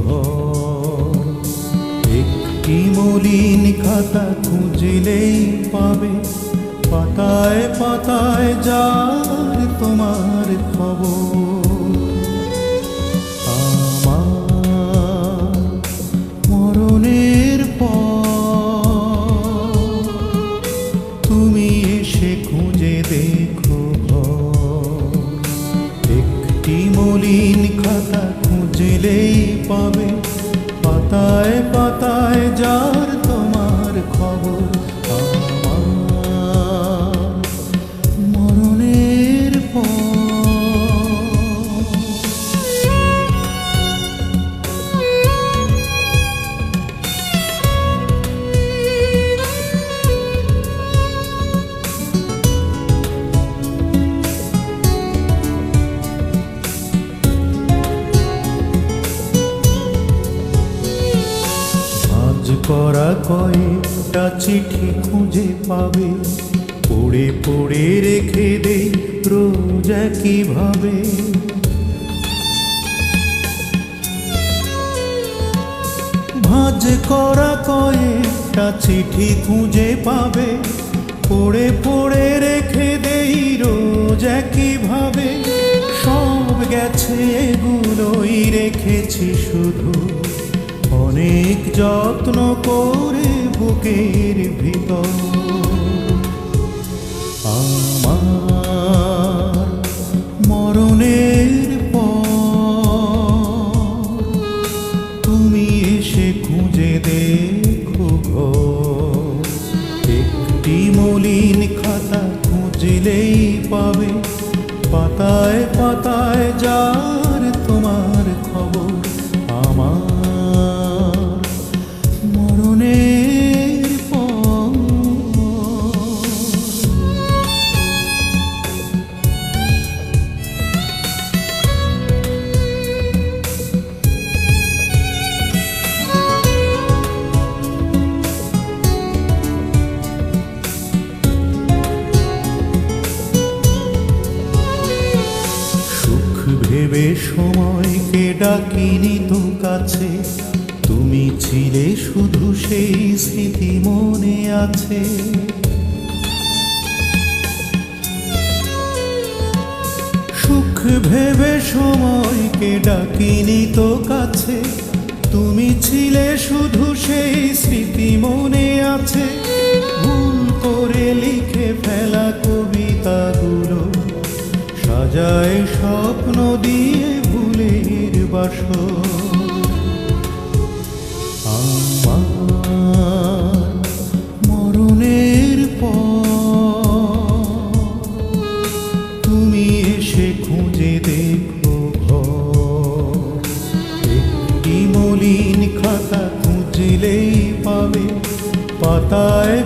ঘর। একটি মলিন খাতা খুঁজলেই পাবে, পাতায় পাতায় যার তোমার খবর। আমার মরণের পর তুমি এসে খুঁজে দেখো ঘর। একটি মলিন খাতা খুঁজলেই পাবে, পাতায় পাতায় যার তোমার খবর। আমার মরণের পর। করা কয়েকটা চিঠি খুঁজে পাবে, পড়ে পড়ে রেখে দেই রোজ কিভাবে। ভাঁজ করা কয়েকটা চিঠি খুঁজে পাবে, পড়ে পড়ে রেখে দেই রোজ কিভাবে। সব গেছে এগুলোই রেখেছি শুধু অনেক যত্ন করে বুকের ভিতর। আমার মরণের পর তুমি এসে খুঁজে দেখো ঘর। একটি মলিন খাতা খুঁজলেই পাবে, পাতায় পাতায় যার তোমার খবর। আমার মরণের পর। সুখ ভেবে সময়কে ডাকিনি তো কাছে, তুমি ছিলে শুধু সেই স্মৃতি মনে আছে। সুখ ভেবে সময়কে ডাকিনি তো কাছে, তুমি ছিলে শুধু সেই স্মৃতি মনে আছে। ভুল করে লিখে ফেলা কবিতাগুলো সাজায় স্বপ্ন দিয়ে ভুলের বাসর। আমার মরণের পর তুমি এসে খুঁজে দেখো ঘর। একটি মলিন খাতা খুঁজলেই পাবে, পাতায়